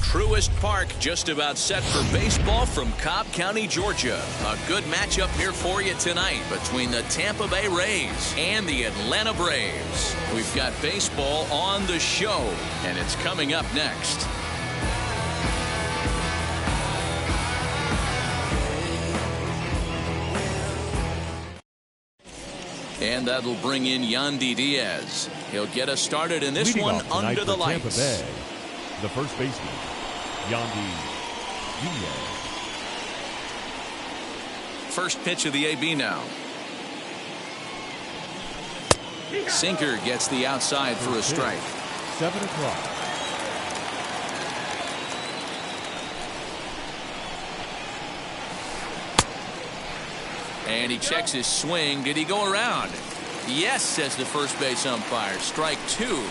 Truist Park just about set for baseball from Cobb County, Georgia. A good matchup here for you tonight between the Tampa Bay Rays and the Atlanta Braves. We've got baseball on the show, and it's coming up next. And that'll bring in Yandy Diaz. He'll get us started in this one under the lights. Tampa Bay, the first baseman, Yandy Diaz. First pitch of the AB now. Sinker gets the outside for a strike. 7 o'clock. And he checks his swing. Did he go around? Yes, says the first base umpire. Strike 2.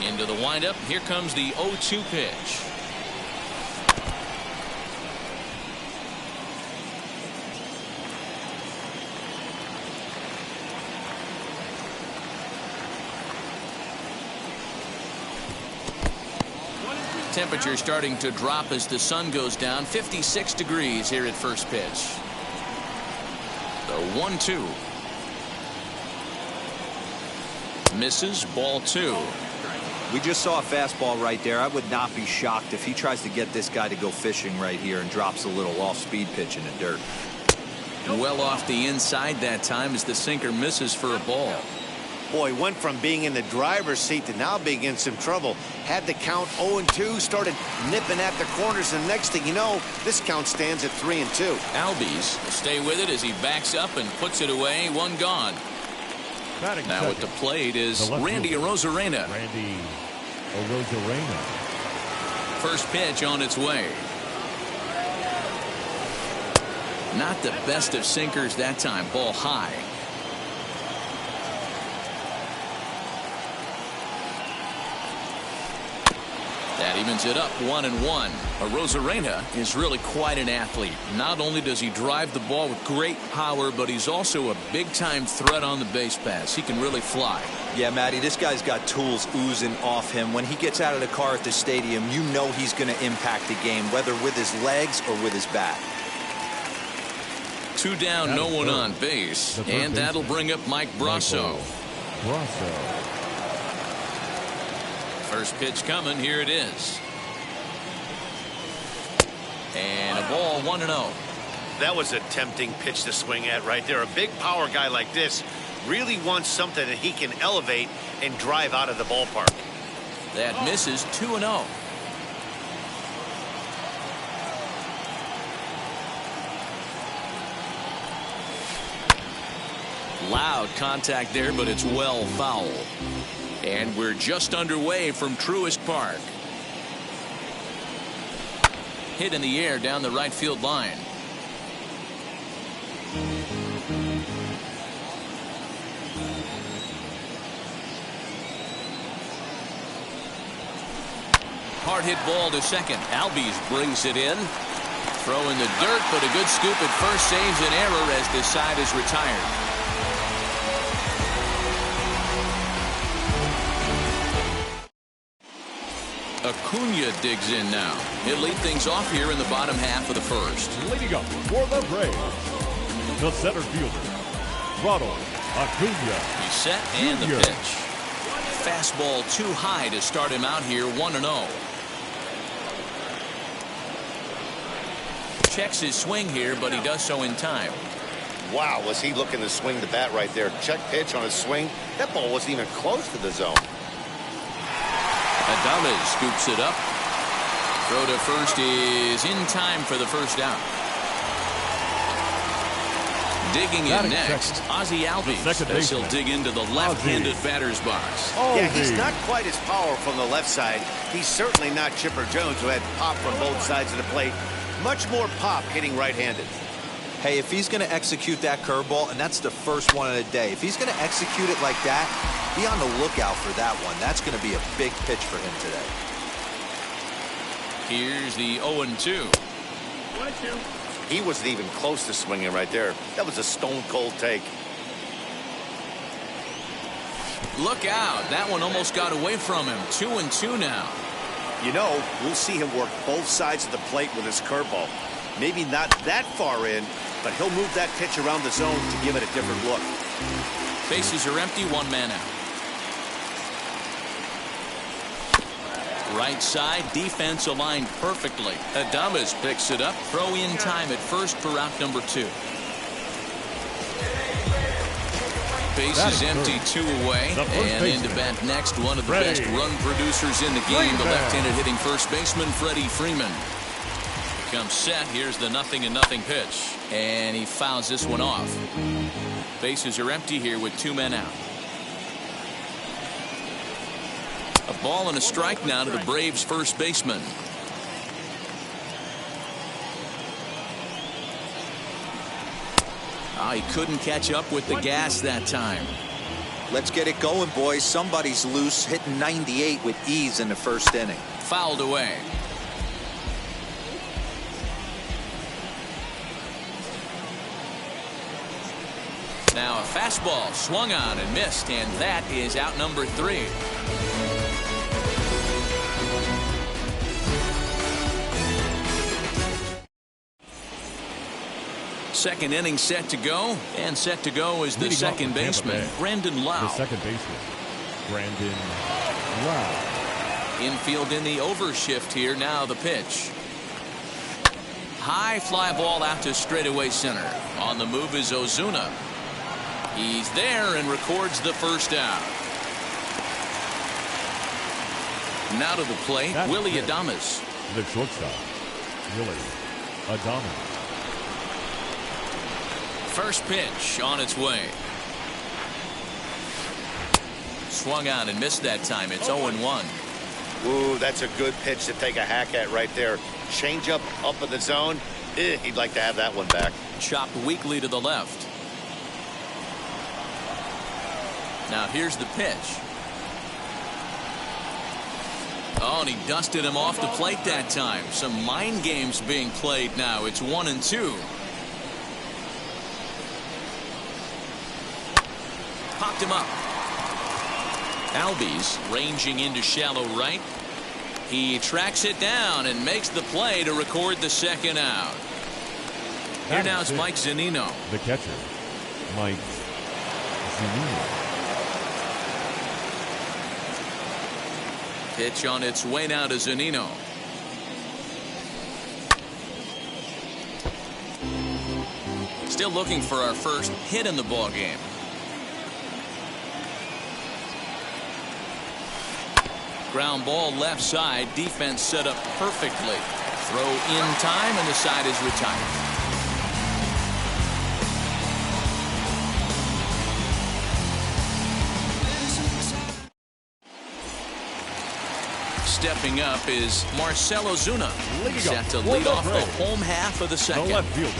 Into the windup. Here comes the 0-2 pitch. Temperature starting to drop as the sun goes down. 56 degrees here at first pitch. The 1-2. Misses. Ball 2. We just saw a fastball right there. I would not be shocked if he tries to get this guy to go fishing right here and drops a little off-speed pitch in the dirt. Well off the inside that time as the sinker misses for a ball. Boy, went from being in the driver's seat to now being in some trouble. Had the count 0-2, started nipping at the corners, and next thing you know, this count stands at 3-2. Albies will stay with it as he backs up and puts it away. One gone. Batting now second, at the plate is Randy Arozarena. Randy Arozarena. First pitch on its way. Not the best of sinkers that time. Ball high. That evens it up 1-1. Arozarena is really quite an athlete. Not only does he drive the ball with great power, but he's also a big-time threat on the base pass. He can really fly. Yeah, Matty, this guy's got tools oozing off him. When he gets out of the car at the stadium, you know he's going to impact the game, whether with his legs or with his bat. 2 down, no one on base. And that'll bring up Mike Brasso. First pitch coming. Here it is. And a ball 1-0. That was a tempting pitch to swing at right there. A big power guy like this really wants something that he can elevate and drive out of the ballpark. That misses. 2-0. Loud contact there, but it's well foul. And we're just underway from Truist Park. Hit in the air down the right field line. Hard hit ball to second. Albies brings it in. Throw in the dirt, but a good scoop at first saves an error as this side is retired. Acuna digs in now. He'll lead things off here in the bottom half of the first. Leading up for the Braves, the center fielder, Ronald Acuna. He's set and the pitch. Fastball too high to start him out here. 1-0. Checks his swing here, but he does so in time. Wow, was he looking to swing the bat right there. Check pitch on his swing. That ball wasn't even close to the zone. Adames scoops it up. Throw to first is in time for the first out. Digging in next, Ozzie Albies as he'll dig into the left-handed batter's box. Yeah, he's not quite as powerful on the left side. He's certainly not Chipper Jones, who had pop from both sides of the plate. Much more pop hitting right-handed. Hey, if he's going to execute that curveball, and that's the first one of the day, if he's going to execute it like that, be on the lookout for that one. That's going to be a big pitch for him today. Here's the 0-2. 1-2. He wasn't even close to swinging right there. That was a stone-cold take. Look out. That one almost got away from him. 2-2 now. You know, we'll see him work both sides of the plate with his curveball. Maybe not that far in, but he'll move that pitch around the zone to give it a different look. Bases are empty, one man out. Right side, defense aligned perfectly. Adames picks it up. Throw in time at first for out number 2. Bases empty, 2 away. And into bat next, one of the best run producers in the game, the left-handed hitting first baseman, Freddie Freeman. Comes set. Here's the 0-0 pitch. And he fouls this one off. Bases are empty here with 2 men out. A ball and a strike now to the Braves first baseman. He couldn't catch up with the gas that time. Let's get it going, boys. Somebody's loose, hitting 98 with ease in the first inning. Fouled away. Now a fastball swung on and missed, and that is out number 3. Second inning set to go, and set to go is the second baseman, Brandon Lowe. The second baseman, Brandon Lowe. Infield in the overshift here. Now the pitch. High fly ball out to straightaway center. On the move is Ozuna. He's there and records the first out. Now to the plate, Willy Adames. The shortstop, Willy Adames. First pitch on its way. Swung on and missed that time. It's 0-1. Ooh, that's a good pitch to take a hack at right there. Change up in the zone. He'd like to have that one back. Chopped weakly to the left. Now here's the pitch. Oh, and he dusted him off the plate that time. Some mind games being played now. It's 1-2. Popped him up. Albies ranging into shallow right. He tracks it down and makes the play to record the second out. Here now is Mike Zunino. The catcher, Mike Zunino. Pitch on its way now to Zunino. Still looking for our first hit in the ball game. Ground ball left side. Defense set up perfectly. Throw in time, and the side is retired. Stepping up is Marcell Ozuna. Set to lead off the home half of the second. The left fielder,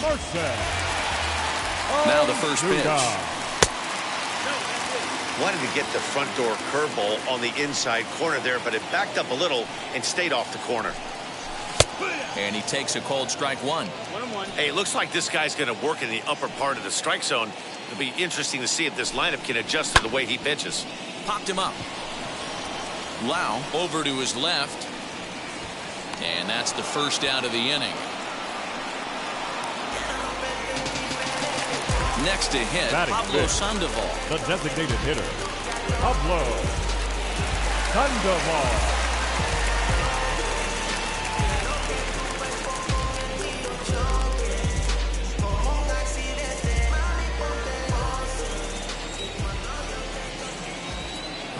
Marcell. Now the first pitch. Wanted to get the front door curveball on the inside corner there, but it backed up a little and stayed off the corner. And he takes a called strike 1. Hey, it looks like this guy's going to work in the upper part of the strike zone. It'll be interesting to see if this lineup can adjust to the way he pitches. Popped him up. Lowe over to his left. And that's the first out of the inning. Next to hit, Pablo Sandoval. The designated hitter, Pablo Sandoval.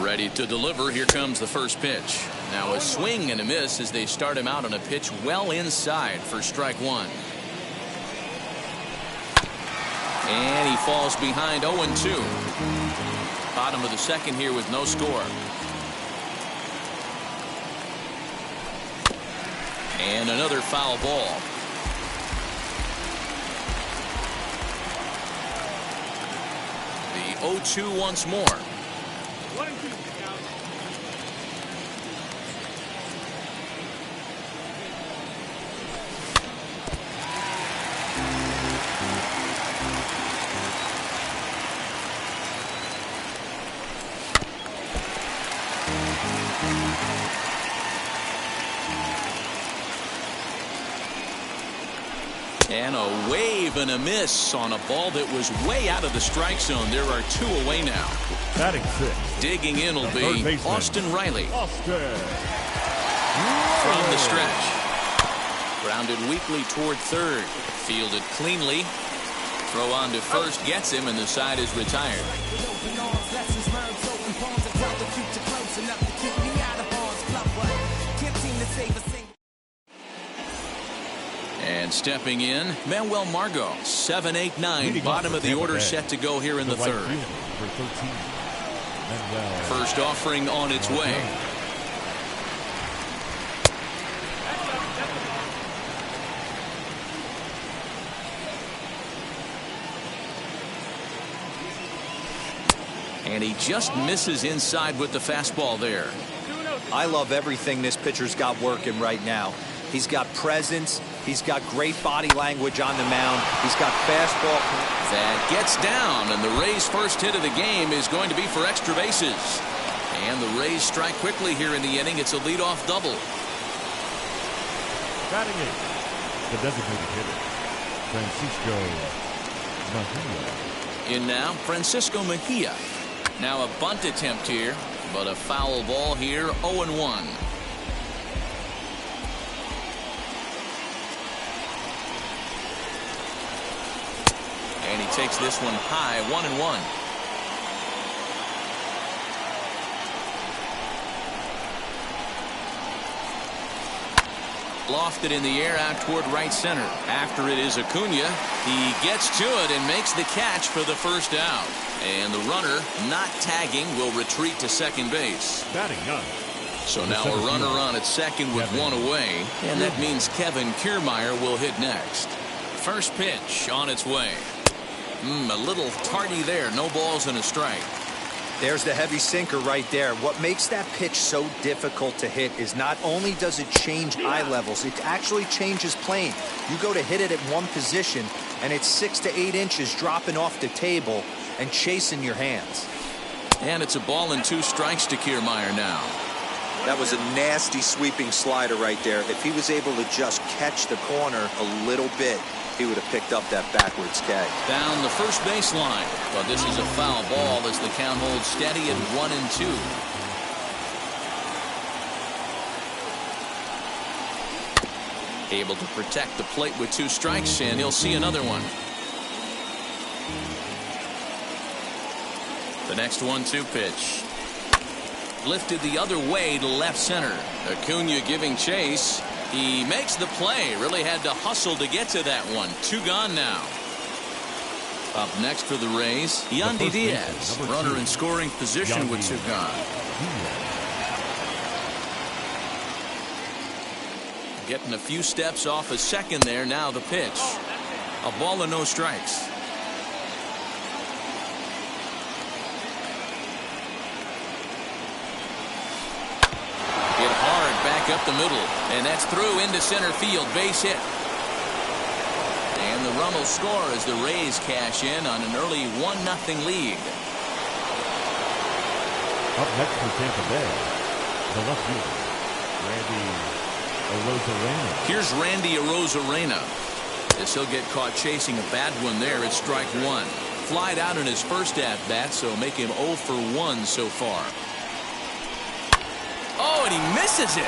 Ready to deliver. Here comes the first pitch. Now a swing and a miss as they start him out on a pitch well inside for strike 1. And he falls behind 0-2. Bottom of the second here with no score. And another foul ball. The 0-2 once more. 1-2. And a wave and a miss on a ball that was way out of the strike zone. There are 2 away now. Batting 6. Digging in will be Austin Riley. Austin. From the stretch. Grounded weakly toward third. Fielded cleanly. Throw on to first gets him, and the side is retired. And stepping in, Manuel Margot, 7-8-9, bottom of the order, set to go here in the third. First offering on its way. And he just misses inside with the fastball there. I love everything this pitcher's got working right now. He's got presence. He's got great body language on the mound. He's got fastball. That gets down, and the Rays' first hit of the game is going to be for extra bases. And the Rays strike quickly here in the inning. It's a leadoff double. Batting 8, the designated hitter, Francisco Mejia. In now, Francisco Mejia. Now a bunt attempt here, but a foul ball here, 0-1. And he takes this one high, 1-1. Lofted in the air out toward right center. After it is Acuna. He gets to it and makes the catch for the first out. And the runner, not tagging, will retreat to second base. Batting 9. So now a runner on at second with one away. And that means Kevin Kiermaier will hit next. First pitch on its way. A little tardy there. No balls and a strike. There's the heavy sinker right there. What makes that pitch so difficult to hit is not only does it change eye levels, it actually changes plane. You go to hit it at one position, and it's 6 to 8 inches dropping off the table and chasing your hands. And it's a ball and 2 strikes to Kiermaier now. That was a nasty sweeping slider right there. If he was able to just catch the corner a little bit, he would have picked up that backwards K. Down the first baseline, but this is a foul ball as the count holds steady at 1-2. Able to protect the plate with 2 strikes, and he'll see another one. The next 1-2 pitch. Lifted the other way to left center. Acuna giving chase. He makes the play. Really had to hustle to get to that one. 2 gone now. Up next for the Rays, Yandy Diaz. Runner in scoring position with 2 gone. Getting a few steps off a second there. Now the pitch. A ball and no strikes. Up the middle, and that's through into center field. Base hit. And the run will score as the Rays cash in on an early 1-0 lead. Up next for Tampa Bay, the left fielder, Randy Arozarena. Here's Randy Arozarena. As he'll get caught chasing a bad one there at strike 1. Flied out in his first at-bat, so make him 0 for 1 so far. Oh, and he misses it.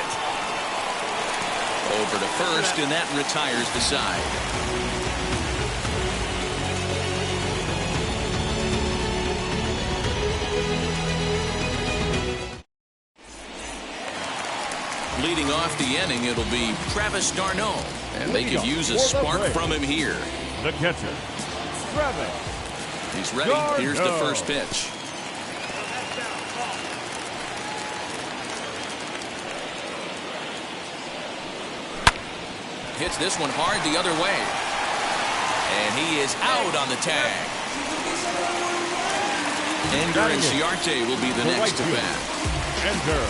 Over to first, and that retires the side. Leading off the inning, it'll be Travis d'Arnaud, and they could use a spark from him here. The catcher, Travis. He's ready. Here's the first pitch. Hits this one hard the other way. And he is out on the tag. Ender Inciarte will be the next to bat. Ender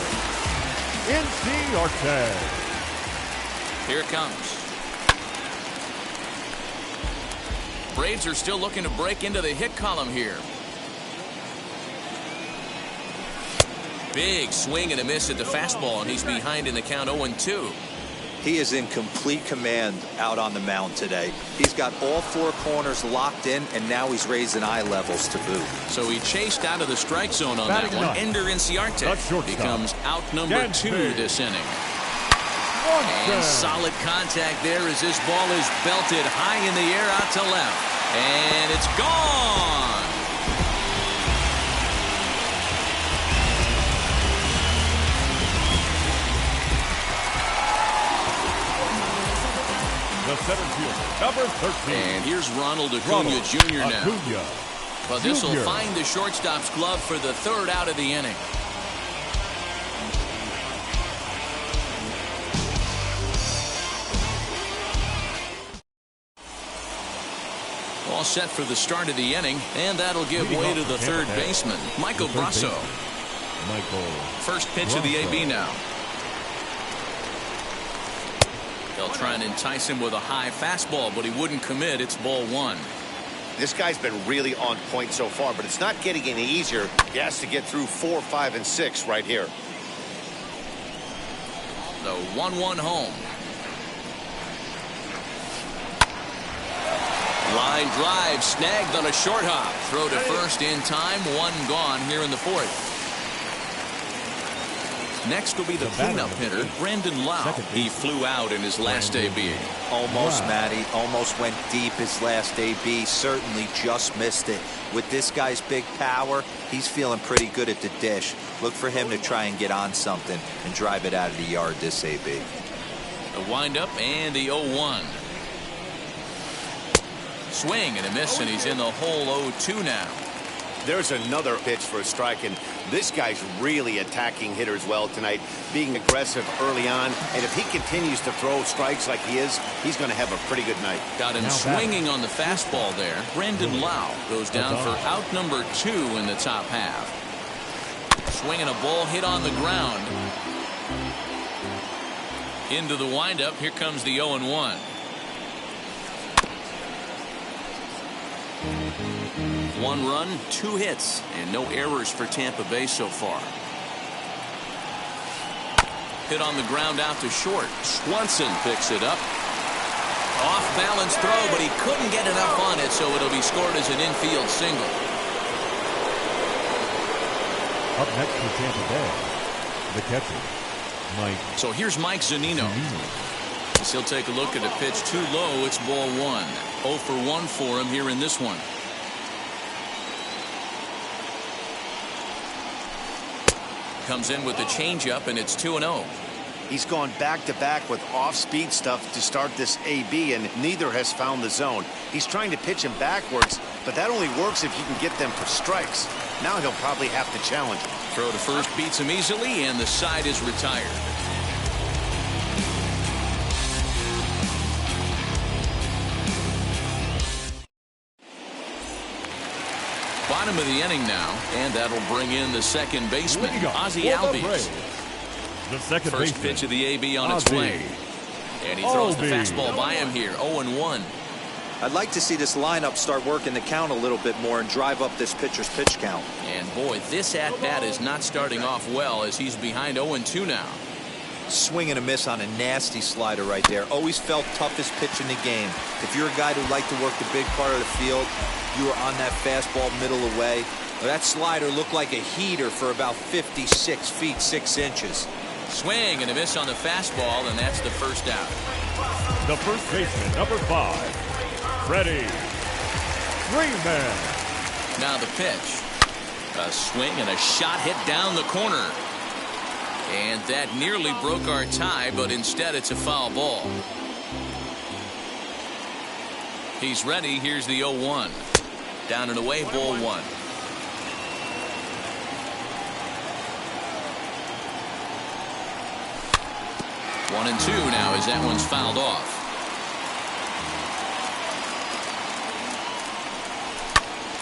Inciarte. Here it comes. Braves are still looking to break into the hit column here. Big swing and a miss at the fastball, and he's behind in the count 0-2. He is in complete command out on the mound today. He's got all 4 corners locked in, and now he's raising eye levels to boot. So he chased out of the strike zone on that one. Ender Inciarte becomes out number 2 this inning. And solid contact there as this ball is belted high in the air out to left. And it's gone. The center fielder, number 13. And here's Ronald Acuna Jr. now. But this will find the shortstop's glove for the 3rd out of the inning. All set for the start of the inning, and that'll give way to the 3rd baseman, Michael Brasso. First pitch of the AB now. They'll try and entice him with a high fastball, but he wouldn't commit. It's ball 1. This guy's been really on point so far, but it's not getting any easier. He has to get through 4, 5, and 6 right here. The 1-1 home. Line drive snagged on a short hop. Throw to first in time. 1 gone here in the 4th. Next will be the cleanup hitter, Brandon Lau. He flew out in his last AB. Almost, Matty. Almost went deep his last AB. Certainly just missed it. With this guy's big power, he's feeling pretty good at the dish. Look for him to try and get on something and drive it out of the yard this AB. The windup and the 0-1. Swing and a miss, and he's in the hole 0-2 now. There's another pitch for a strike, and this guy's really attacking hitters well tonight, being aggressive early on. And if he continues to throw strikes like he is, he's going to have a pretty good night. Got him swinging on the fastball there. Brandon Lau goes down for out number 2 in the top half. Swinging a ball hit on the ground. Into the windup. Here comes the 0-1. One run, 2 hits, and no errors for Tampa Bay so far. Hit on the ground out to short. Swanson picks it up. Off balance throw, but he couldn't get enough on it, so it'll be scored as an infield single. Up next for Tampa Bay, the catcher, Mike. So here's Mike Zunino. As he'll take a look at a pitch too low. It's ball 1. 0 for 1 for him here in this one. Comes in with the changeup, and it's 2-0. He's gone back-to-back with off-speed stuff to start this AB, and neither has found the zone. He's trying to pitch him backwards, but that only works if you can get them for strikes. Now he'll probably have to challenge him. Throw to first beats him easily, and the side is retired. Bottom of the inning now, and that'll bring in the second baseman, Ozzie Albies. The second First baseman, pitch of the AB on its way. And he throws the fastball by him here, 0-1. I'd like to see this lineup start working the count a little bit more and drive up this pitcher's pitch count. And boy, this at-bat is not starting off well as he's behind 0-2 now. Swing and a miss on a nasty slider right there. Always felt toughest pitch in the game. If you're a guy who liked to work the big part of the field, you were on that fastball middle away. That slider looked like a heater for about 56 feet 6 inches. Swing and a miss on the fastball, and that's the first out. the first baseman, number 5, Freddie Freeman. Now the pitch. A swing and a shot hit down the corner. And that nearly broke our tie, but instead it's a foul ball. He's ready. Here's the 0-1. Down and away, ball 1. One and 2 now as that one's fouled off.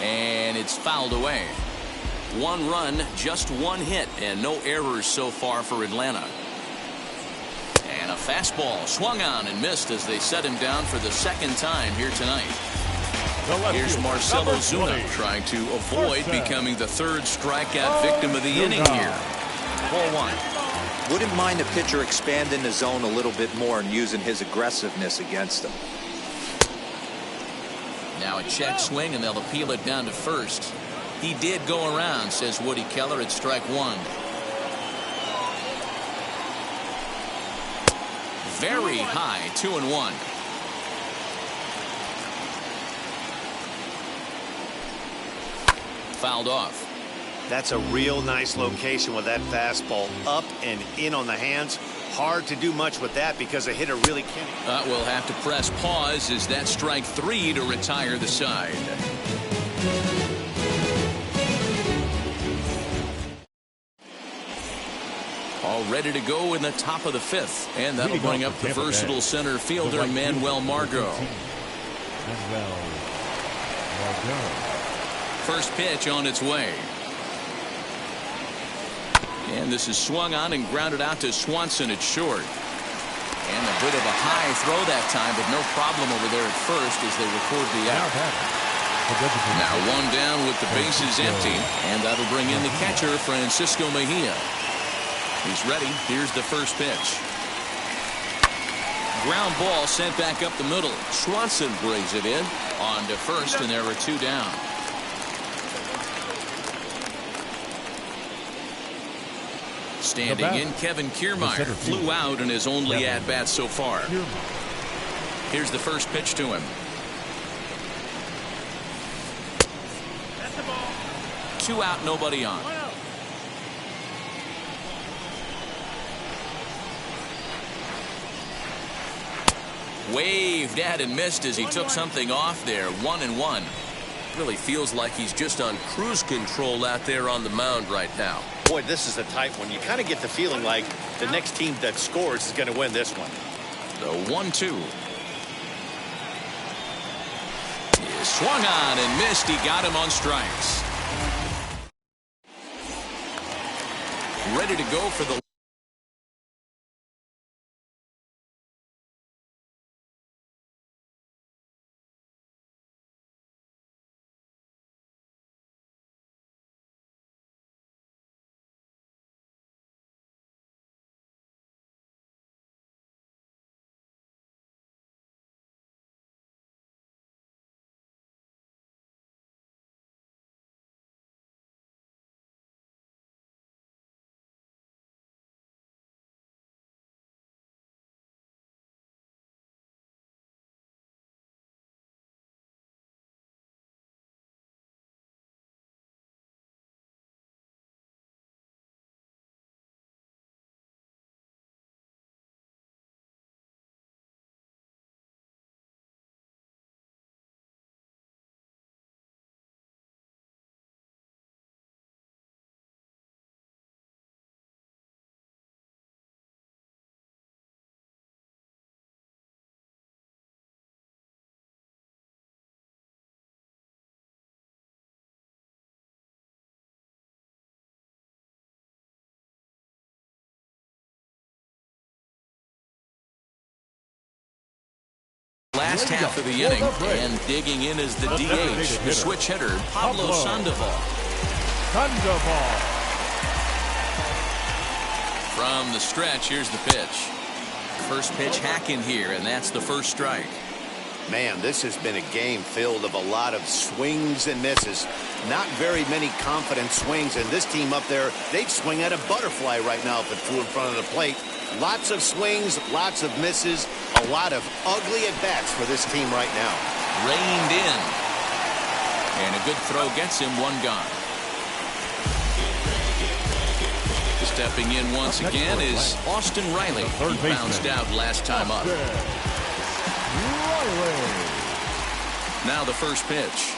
And it's fouled away. 1 run, just 1 hit, and no errors so far for Atlanta. And a fastball swung on and missed as they set him down for the second time here tonight. Here's Marcell Ozuna trying to avoid becoming the 3rd strikeout victim of the inning here. Ball 1. Wouldn't mind a pitcher expanding the zone a little bit more and using his aggressiveness against him. Now a check swing, and they'll appeal it down to first. He did go around, says Woody Keller, at strike one. Very high, 2-1. Fouled off. That's a real nice location with that fastball up and in on the hands. Hard to do much with that because a hitter really can't. We'll have to press pause as that strike three to retire the side. All ready to go in the top of the fifth, and that'll bring up the versatile center fielder Manuel Margot. First pitch on its way. And this is swung on and grounded out to Swanson at short. And a bit of a high throw that time, but no problem over there at first as they record the out. Now one down with the bases empty, and that'll bring in the catcher, Francisco Mejia. He's ready. Here's the first pitch. Ground ball sent back up the middle. Swanson brings it in on to first, and there are two down. Standing in, Kevin Kiermaier flew out in his only at-bat so far. Here's the first pitch to him. Two out, nobody on. Waved at and missed as he took something off there. 1-1. Really feels like he's just on cruise control out there on the mound right now. Boy, this is a tight one. You kind of get the feeling like the next team that scores is going to win this one. The 1-2. He swung on and missed. He got him on strikes. Ready to go for the last half of the inning, and digging in is the DH, the switch hitter, Pablo Sandoval. From the stretch, here's the pitch. First pitch hacking here, and that's the first strike. Man, this has been a game filled of a lot of swings and misses. Not very many confident swings, and this team up there, they'd swing at a butterfly right now if it flew in front of the plate. Lots of swings, lots of misses, a lot of ugly at-bats for this team right now. Reined in. And a good throw gets him, one gone. Stepping in once again is Austin Riley. He bounced out last time up. Now the first pitch.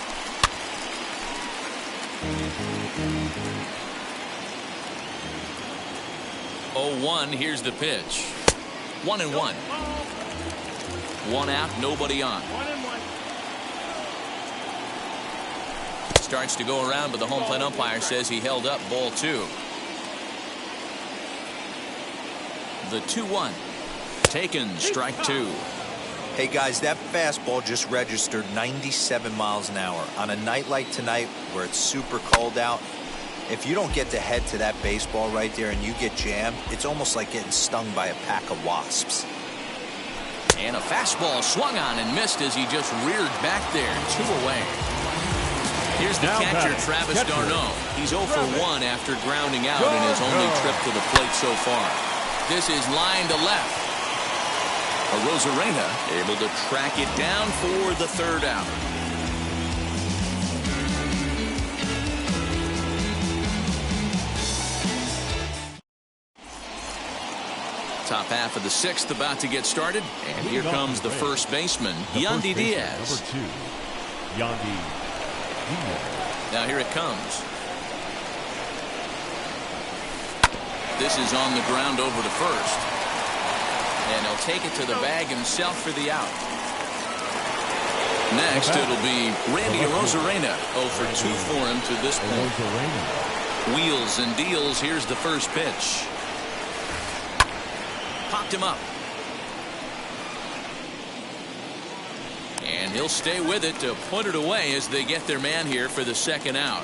Oh, 1, here's the pitch. 1-1. One out, nobody on. Starts to go around, but the home plate umpire says he held up, ball 2. The 2-1. Taken, strike 2. Hey guys, that fastball just registered 97 miles an hour. On a night like tonight where it's super cold out, If you don't get to head to that baseball right there and you get jammed, it's almost like getting stung by a pack of wasps. And a fastball swung on and missed as he just reared back there. 2 away. Here's the catcher, Travis d'Arnaud. He's 0 for 1 after grounding out in his only trip to the plate so far. This is line to left. Arozarena able to track it down for the 3rd out. Top half of the 6th about to get started, and here comes the first baseman, Yandy Diaz. Number 2, Yandy Diaz. Now here it comes. This is on the ground over to first, and he'll take it to the bag himself for the out. Next, it'll be Randy Arozarena. 0 for 2 for him to this point. Wheels and deals. Here's the first pitch. Popped him up. And he'll stay with it to put it away as they get their man here for the 2nd out.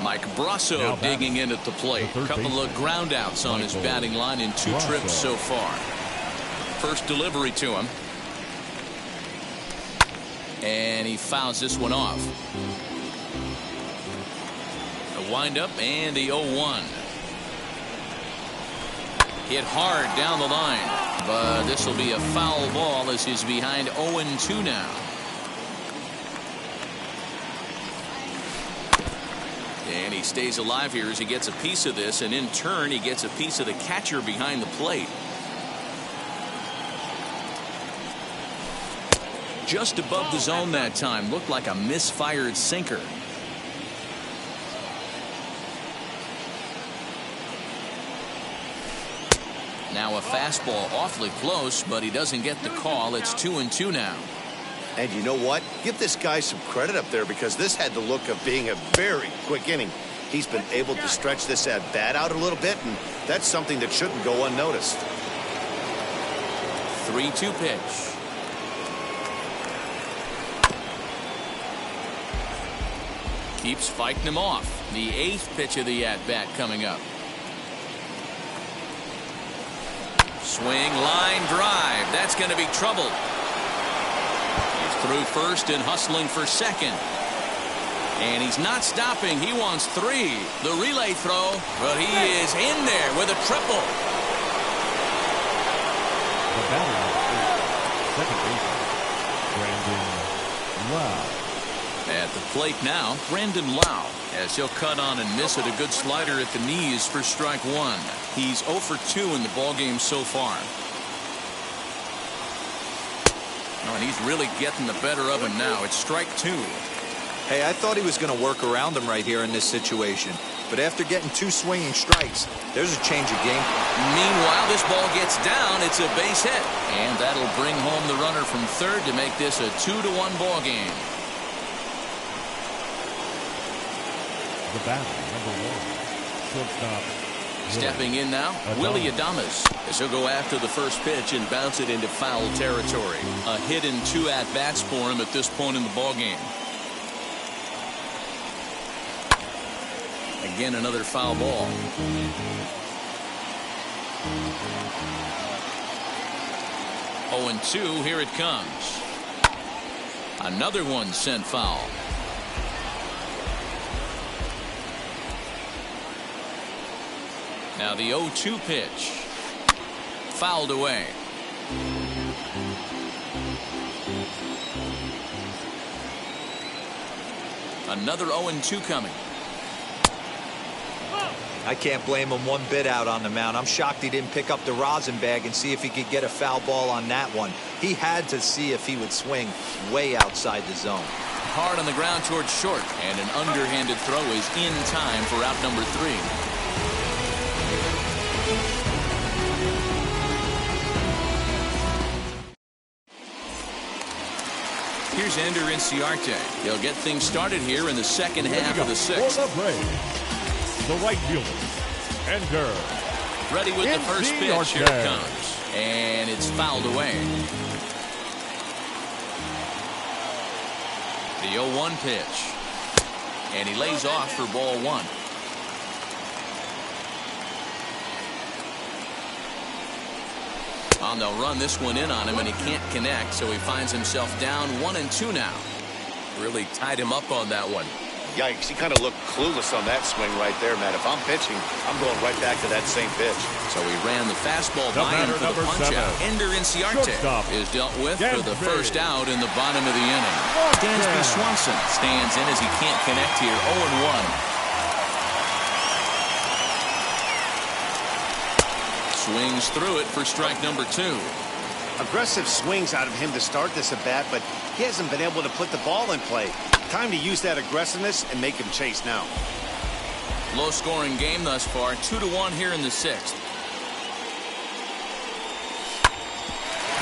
Mike Brosseau digging in at the plate. A couple of ground outs on his batting line in 2 trips so far. First delivery to him. And he fouls this one off. A windup and the 0-1. Hit hard down the line, but this will be a foul ball as he's behind 0-2 now. And he stays alive here as he gets a piece of this, and in turn he gets a piece of the catcher behind the plate. Just above the zone that time. Looked like a misfired sinker. Now a fastball awfully close, but he doesn't get the call. It's 2-2 now. And you know what? Give this guy some credit up there, because this had the look of being a very quick inning. He's been able to stretch this at bat out a little bit, and that's something that shouldn't go unnoticed. 3-2 pitch. Keeps fighting him off. The 8th pitch of the at-bat coming up. Swing, line drive. That's going to be trouble. He's through first and hustling for second. And he's not stopping. He wants 3. The relay throw, but he is in there with a triple. The batter is second baseman, Brandon Lowe. At the plate now, Brandon Lowe, as he'll cut on and miss it. A good slider at the knees for strike 1. He's 0 for 2 in the ballgame so far. Oh, and he's really getting the better of him now. It's strike 2. Hey, I thought he was going to work around him right here in this situation. But after getting 2 swinging strikes, there's a change of game. Meanwhile, this ball gets down. It's a base hit. And that'll bring home the runner from third to make this a 2-1 ball game. The batter, number 1, shortstop. Stepping in now, Willy Adames, as he'll go after the first pitch and bounce it into foul territory. A hit and 2 at-bats for him at this point in the ballgame. Again, another foul ball. Oh, and 2, here it comes. Another one sent foul. Now the 0-2 pitch. Fouled away. Another 0-2 coming. I can't blame him one bit out on the mound. I'm shocked he didn't pick up the rosin bag and see if he could get a foul ball on that one. He had to see if he would swing way outside the zone. Hard on the ground towards short, and an underhanded throw is in time for out number 3. Here's Ender Inciarte. He'll get things started here in the second half of the 6th. For the Braves, the right fielder, Ender. Ready with the first pitch. Here it comes. And it's fouled away. The 0-1 pitch. And he lays off for ball one. They'll run this one in on him, and he can't connect, so he finds himself down 1-2 now. Really tied him up on that one. Yikes, he kind of looked clueless on that swing right there, Matt. If I'm pitching, I'm going right back to that same pitch. So he ran the fastball by him for the punch-out. Ender Inciarte is dealt with for the first out in the bottom of the inning. Dansby Swanson stands in as he can't connect here, 0-1. Swings through it for strike number 2. Aggressive swings out of him to start this at bat, but he hasn't been able to put the ball in play. Time to use that aggressiveness and make him chase now. Low scoring game thus far, 2-1 here in the 6th.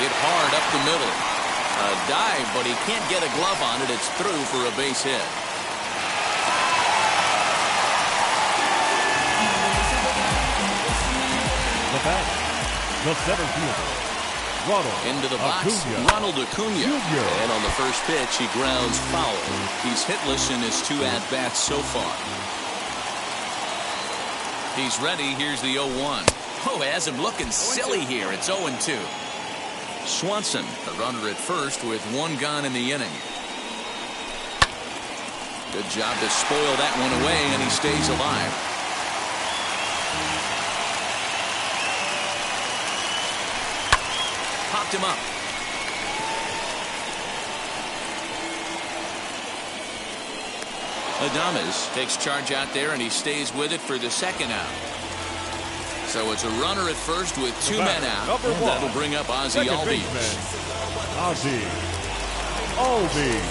Hit hard up the middle. A dive, but he can't get a glove on it. It's through for a base hit. The bat, the center fielder, Ronald into the box, Acuna. Ronald Acuna. And on the first pitch, he grounds foul. He's hitless in his 2 at-bats so far. He's ready. Here's the 0-1. Oh, has him looking silly here. It's 0-2. Swanson, the runner at first with 1 gone in the inning. Good job to spoil that one away, and he stays alive. Popped him up. Adames takes charge out there, and he stays with it for the 2nd out. So it's a runner at first with 2 men out. That'll bring up Ozzie Albies. Ozzie Albies.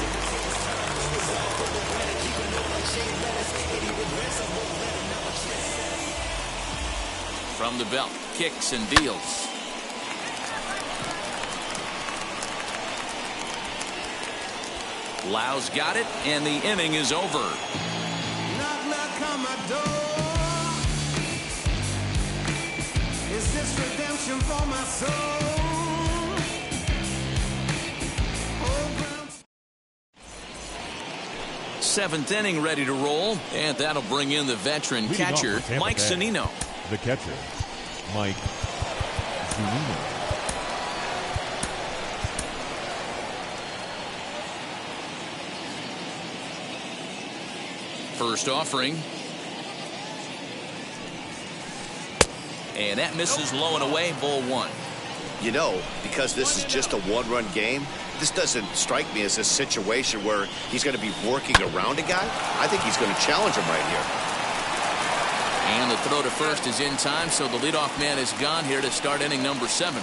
From the belt, kicks and deals. Lau's got it, and the inning is over. Knock, knock on my door. Is this redemption for my soul? Oh, 7th inning ready to roll, and that'll bring in the veteran catcher, Mike Zunino. The catcher, Mike Zunino. First offering. And that misses low and away, ball 1. You know, because this is just a 1-run game, this doesn't strike me as a situation where he's going to be working around a guy. I think he's going to challenge him right here. And the throw to first is in time, so the leadoff man is gone here to start inning number 7.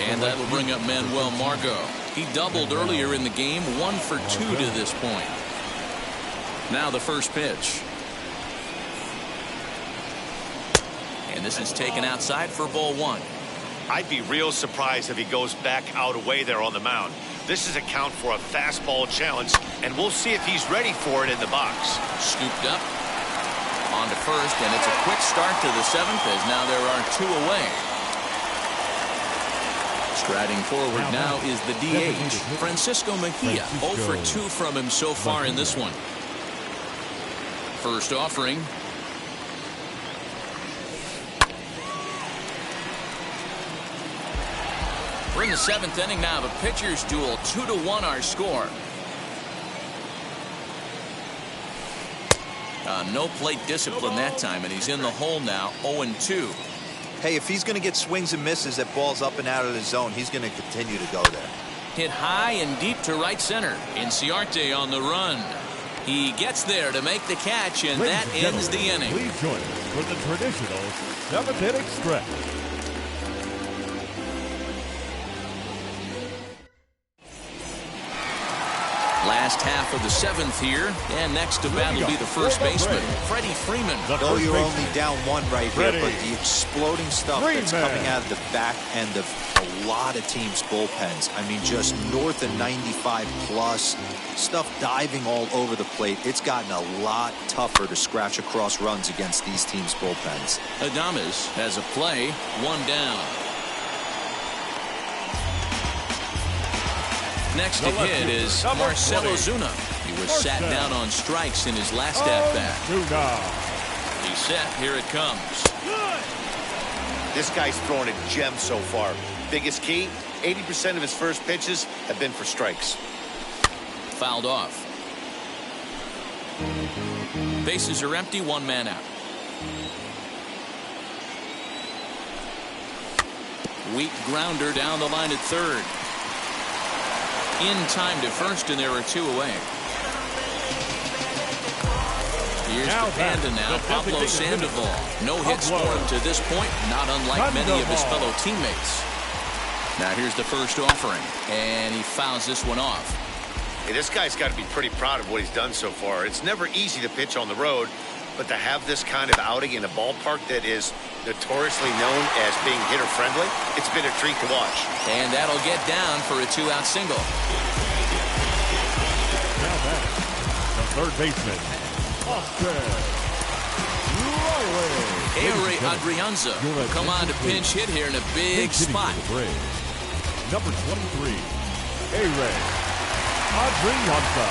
And that'll bring up Manuel Margot. He doubled earlier in the game, 1 for 2 to this point. Now the first pitch. And this is taken outside for ball 1. I'd be real surprised if he goes back out away there on the mound. This is a count for a fastball challenge, and we'll see if he's ready for it in the box. Scooped up. On to first, and it's a quick start to the 7th as now there are 2 away. Striding forward now is the DH, Francisco Mejia. 0 for 2 from him so far in this one. First offering. We're in the 7th inning now. The pitcher's duel, 2-1 our score. No plate discipline that time, and he's in the hole now, 0-2. Hey, if he's going to get swings and misses at balls up and out of the zone, he's going to continue to go there. Hit high and deep to right center. Inciarte on the run. He gets there to make the catch, and that ends the inning. Please join us for the traditional 7th inning stretch. Last half of the 7th here, and next to bat will be the first baseman, Freddie Freeman. Though you're only down 1 right here, but the exploding stuff that's coming out of the back end of a lot of teams' bullpens. I mean, just north of 95 plus, stuff diving all over the plate. It's gotten a lot tougher to scratch across runs against these teams' bullpens. Adames has a play, 1 down. Next to hit is Marcell Ozuna. He was sat down on strikes in his last at-bat. He's set. Here it comes. This guy's throwing a gem so far. Biggest key, 80% of his first pitches have been for strikes. Fouled off. Bases are empty, one man out. Weak grounder down the line at third. In time to first, and there are two away. Here's the Panda now, Pablo Sandoval. No hits for him to this point, not unlike many of his fellow teammates. Now here's the first offering, and he fouls this one off. Hey, this guy's got to be pretty proud of what he's done so far. It's never easy to pitch on the road, but to have this kind of outing in a ballpark that is notoriously known as being hitter-friendly, it's been a treat to watch. And that'll get down for a two-out single. Now back, the third baseman, Austin Riley. Ehire Adrianza will come on to pinch hit here in a big spot. Number 23, Ehire Adrianza.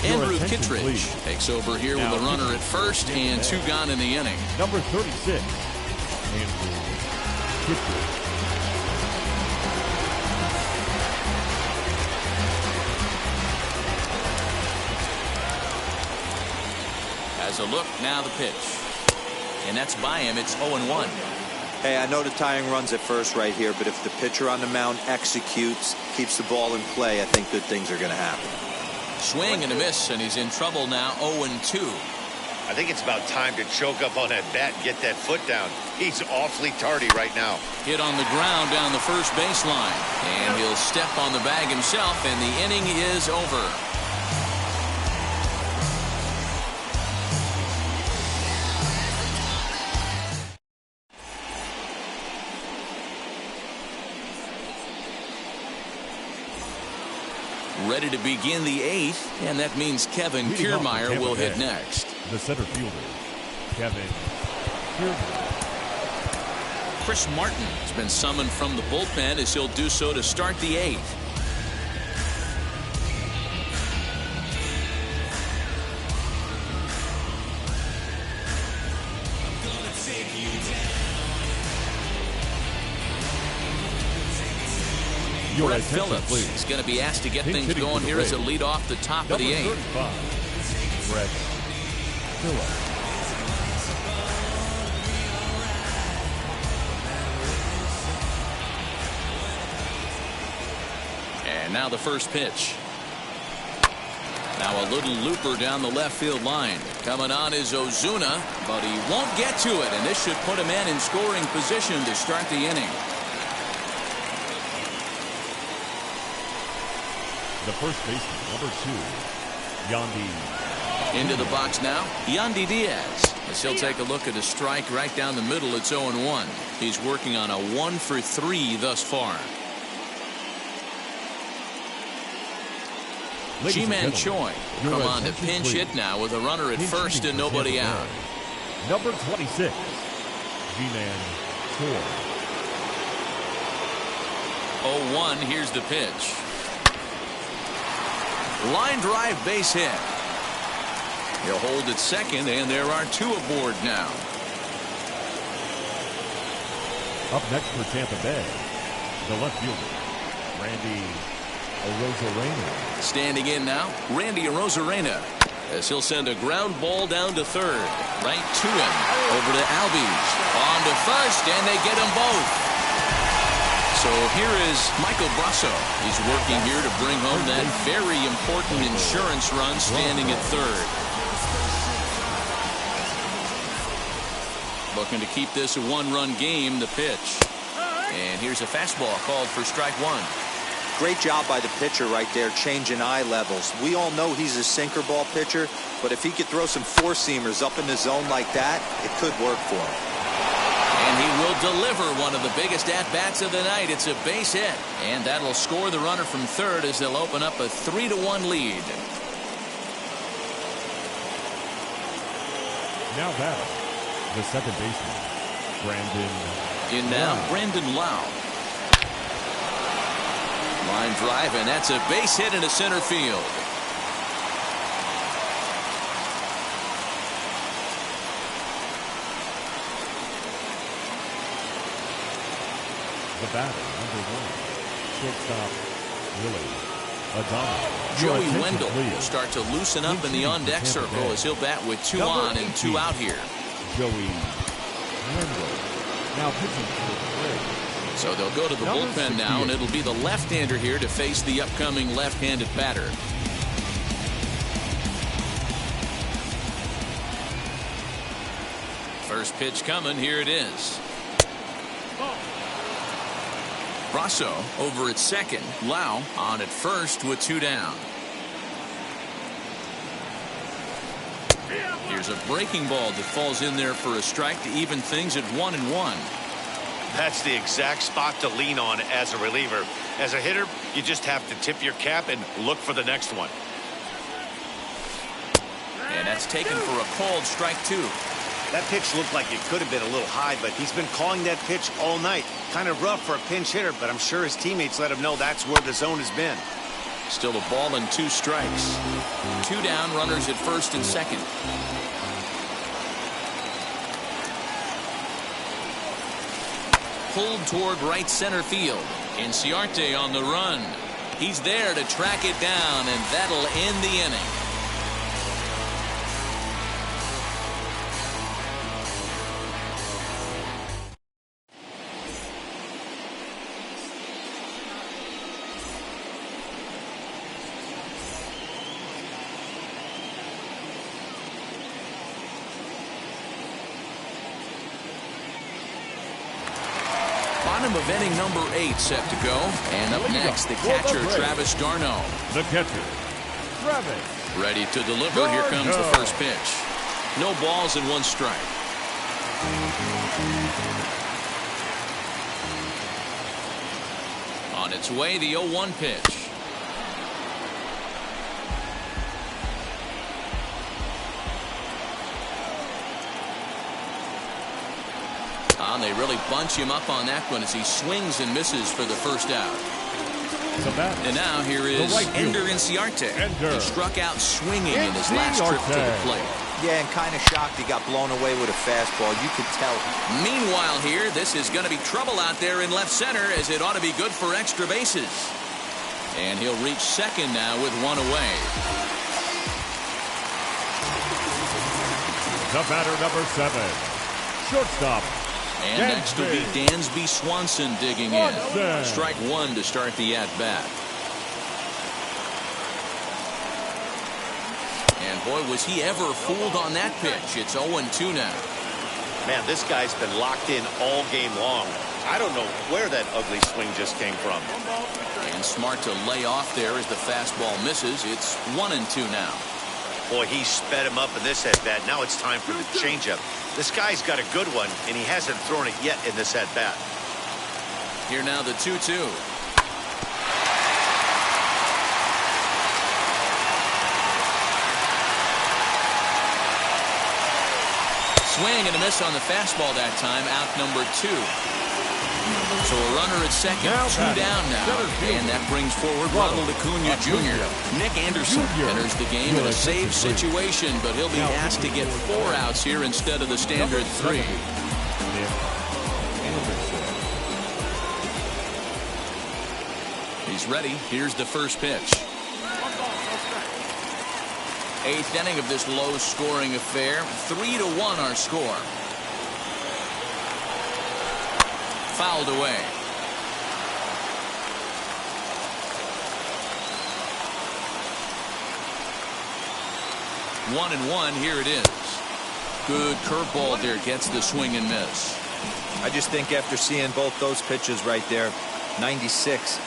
Andrew Kittredge takes over here with a runner at first and two gone in the inning. Number 36, Andrew Kittredge. As a look, now the pitch. And that's by him. It's 0-1. Hey, I know the tying run's at first right here, but if the pitcher on the mound executes, keeps the ball in play, I think good things are going to happen. Swing and a miss, and he's in trouble now, 0-2. I think it's about time to choke up on that bat and get that foot down. He's awfully tardy right now. Hit on the ground down the first baseline. And he'll step on the bag himself, and the inning is over. Ready to begin the eighth, and that means Kevin Kiermaier will hit next. The center fielder, Kevin Kiermaier. Chris Martin has been summoned from the bullpen as he'll do so to start the eighth. Brett Phillips is going to be asked to get things going here as a lead off the top of the eighth. Brett Phillips. And now the first pitch. Now a little looper down the left field line. Coming on is Ozuna, but he won't get to it, and this should put him in scoring position to start the inning. The first baseman, number 2, Yandy. Into the box now, Yandy Diaz. As he'll take a look at a strike right down the middle. It's 0-1. He's working on a 1-for-3 thus far. Ji-Man Choi will come on to pinch hit now with a runner at first and nobody out. Number 26, Ji-Man Choi. 0-1. Here's the pitch. Line drive base hit. He'll hold at second, and there are two aboard now. Up next for Tampa Bay, the left fielder, Randy Arozarena. Standing in now, Randy Arozarena, as he'll send a ground ball down to third. Right to him. Over to Albies. On to first, and they get them both. So here is Michael Brasso. He's working here to bring home that very important insurance run, standing at third. Looking to keep this a one-run game. The pitch. And here's a fastball called for strike one. Great job by the pitcher right there, changing eye levels. We all know he's a sinker ball pitcher, but if he could throw some four-seamers up in the zone like that, it could work for him. And And he will deliver one of the biggest at-bats of the night. It's a base hit. And that'll score the runner from third as they'll open up a 3-1 lead. Now batting, the second baseman, Brandon. In now, Lowe. Brandon Lowe. Line drive, and that's a base hit into center field. The batter, number 1, shortstop, Willie Adames. Joey Wendell will start to loosen up in the on-deck circle as he'll bat with 2 on and 2 out here. Joey Wendell, now pitching for the Braves. So they'll go to the bullpen now, and it'll be the left-hander here to face the upcoming left-handed batter. First pitch coming. Here it is. Brasso over at second. Lowe on at first with 2 down. Here's a breaking ball that falls in there for a strike to even things at 1-1. That's the exact spot to lean on as a reliever. As a hitter, you just have to tip your cap and look for the next one. And that's taken for a called strike 2. That pitch looked like it could have been a little high, but he's been calling that pitch all night. Kind of rough for a pinch hitter, but I'm sure his teammates let him know that's where the zone has been. Still a ball and 2 strikes. 2 down, runners at first and second. Pulled toward right center field. Inciarte on the run. He's there to track it down, and that'll end the inning. Bottom of inning number 8 set to go. And up next, the catcher, Travis d'Arnaud. The catcher, Travis. Ready to deliver. Here comes the first pitch. No balls and 1 strike. On its way, the 0-1 pitch. They really bunch him up on that one as he swings and misses for the first out. And now here is Ender Inciarte. He struck out swinging in his last trip to the plate. Yeah, and kind of shocked he got blown away with a fastball. You could tell. Meanwhile here, this is going to be trouble out there in left center, as it ought to be good for extra bases. And he'll reach second now with 1 away. The batter, number 7, shortstop. And next will be Dansby Swanson digging in. Strike 1 to start the at-bat. And boy, was he ever fooled on that pitch. It's 0-2 now. Man, this guy's been locked in all game long. I don't know where that ugly swing just came from. And smart to lay off there as the fastball misses. It's 1-2 now. Boy, he sped him up in this at-bat. Now it's time for the changeup. This guy's got a good one, and he hasn't thrown it yet in this at-bat. Here now the 2-2. Swing and a miss on the fastball that time. Out number 2. So a runner at second, 2 down now. And that brings forward Ronald Acuna Jr. Nick Anderson enters the game in a save situation, but he'll be asked to get 4 outs here instead of the standard 3. He's ready. Here's the first pitch. 8th inning of this low-scoring affair. 3-1 our score. Fouled away. One and one. Here it is. Good curveball there. Gets the swing and miss. I just think after seeing both those pitches right there, 96,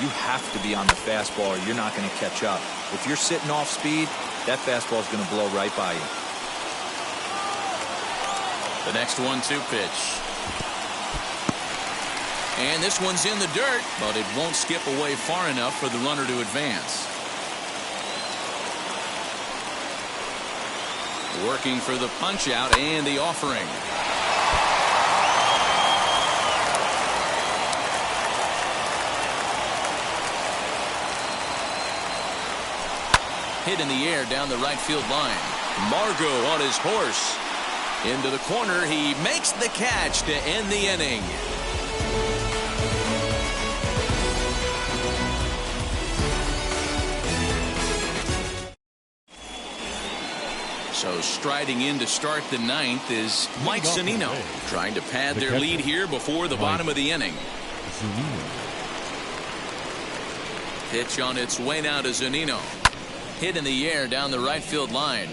you have to be on the fastball or you're not going to catch up. If you're sitting off speed, that fastball is going to blow right by you. The next 1-2 pitch. And this one's in the dirt, but it won't skip away far enough for the runner to advance. Working for the punch out and the offering. Hit in the air down the right field line. Margot on his horse. Into the corner. He makes the catch to end the inning. So striding in to start the ninth is Mike Zunino, trying to pad their lead here before the bottom of the inning. Pitch on its way now to Zunino. Hit in the air down the right field line.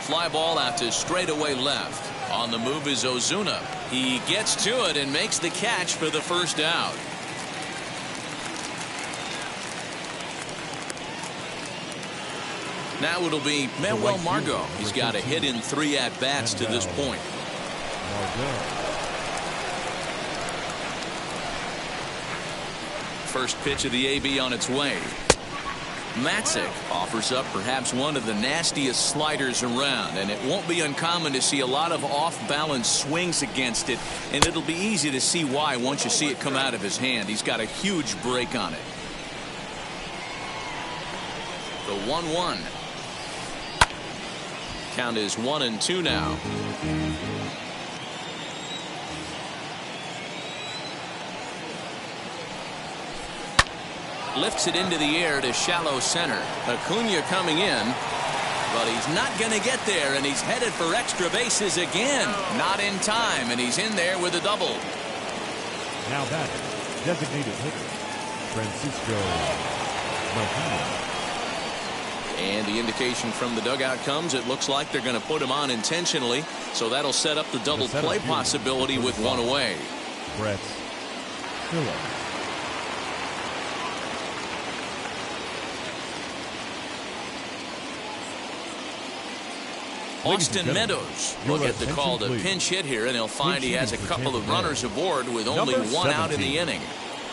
Fly ball out to straightaway left. On the move is Ozuna. He gets to it and makes the catch for the first out. Now it'll be Manuel Margot. He's got a hit in 3 at-bats to this point. First pitch of the AB on its way. Matzek offers up perhaps one of the nastiest sliders around, and it won't be uncommon to see a lot of off-balance swings against it, and it'll be easy to see why once you see it come out of his hand. He's got a huge break on it. The 1-1. Count is 1-2 now. Lifts it into the air to shallow center. Acuna coming in, but he's not going to get there, and he's headed for extra bases again. Not in time, and he's in there with a double. Now batting, designated hitter, Francisco Martinez. And the indication from the dugout comes, it looks like they're going to put him on intentionally, so that'll set up the double play possibility with one away. Brett Phillips. Austin Meadows will get the call to pinch hit here, and he'll find he has a couple of runners aboard with only one out in the inning.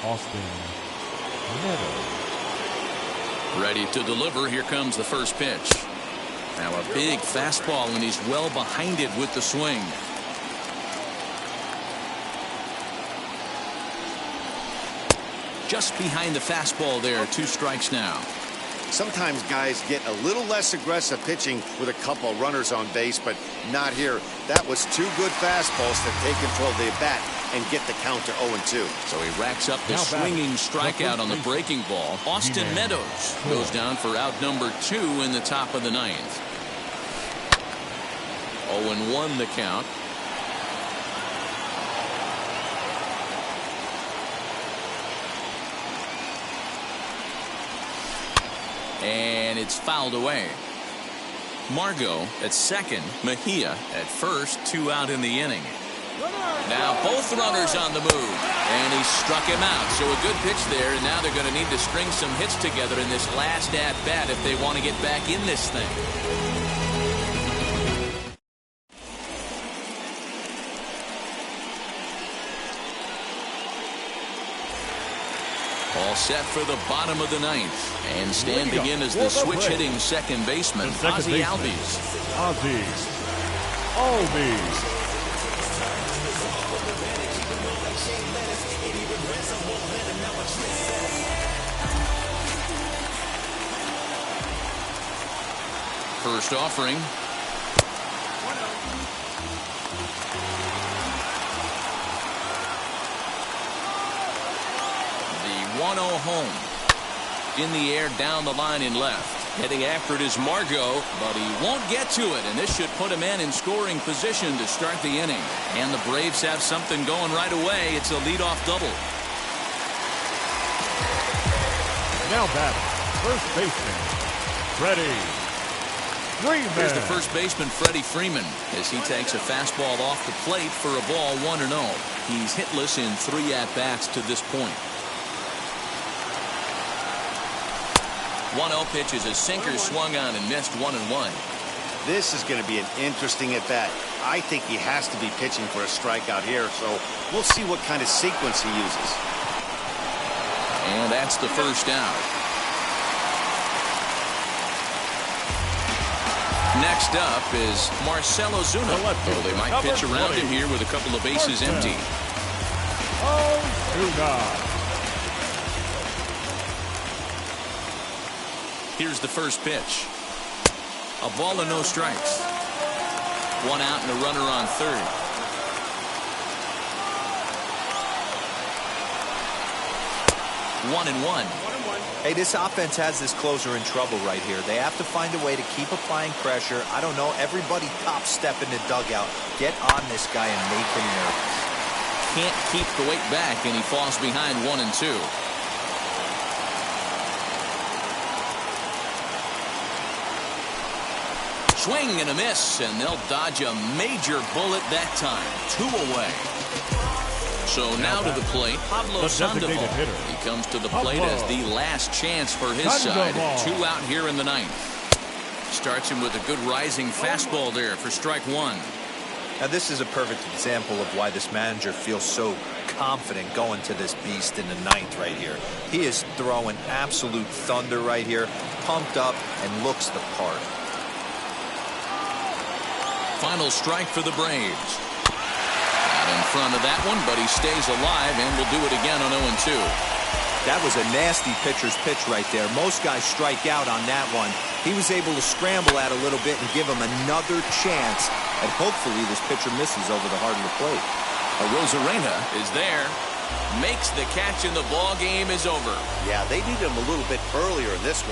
Austin Meadows. Ready to deliver. Here comes the first pitch. Now a big fastball, and he's well behind it with the swing. Just behind the fastball there. 2 strikes now. Sometimes guys get a little less aggressive pitching with a couple of runners on base, but not here. That was 2 good fastballs to take control of the bat and get the count to 0-2. So he racks up the swinging strikeout on the breaking ball. Austin Meadows goes down for out number 2 in the top of the 9th. 0-1 the count. And it's fouled away. Margot at second, Mejia at first, 2 out in the inning. Now both runners on the move, and he struck him out. So a good pitch there, and now they're going to need to string some hits together in this last at bat if they want to get back in this thing. All set for the bottom of the 9th. And standing in as the switch-hitting second baseman, Ozzie Albies. Ozzie Albies. First offering. The 1-0 home. In the air down the line in left. Heading after it is Margot, but he won't get to it, and this should put a man in scoring position to start the inning. And the Braves have something going right away. It's a leadoff double. Now batting, first baseman, Freddie Freeman. Here's the first baseman, Freddie Freeman, as he takes a fastball off the plate for a ball 1-0. He's hitless in 3 at-bats to this point. 1-0 pitch is a sinker swung on and missed 1-1. This is going to be an interesting at bat. I think he has to be pitching for a strikeout here, so we'll see what kind of sequence he uses. And that's the first out. Next up is Marcell Ozuna. Oh, they might pitch around him here with a couple of bases empty. Here's the first pitch. A ball and no strikes. 1 out and a runner on third. One and one. Hey, this offense has this closer in trouble right here. They have to find a way to keep applying pressure. I don't know. Everybody top step in the dugout. Get on this guy and make him nervous. Can't keep the weight back, and he falls behind 1-2. Swing and a miss, and they'll dodge a major bullet that time. 2 away. So now to the plate, Pablo Sandoval. He comes to the plate as the last chance for his side. 2 out here in the 9th. Starts him with a good rising fastball there for strike 1. Now this is a perfect example of why this manager feels so confident going to this beast in the 9th right here. He is throwing absolute thunder right here, pumped up and looks the part. Final strike for the Braves. Out in front of that one, but he stays alive and will do it again on 0-2. That was a nasty pitcher's pitch right there. Most guys strike out on that one. He was able to scramble at a little bit and give him another chance, and hopefully this pitcher misses over the heart of the plate. Arozarena is there, makes the catch, and the ball game is over. Yeah, they needed him a little bit earlier in this one.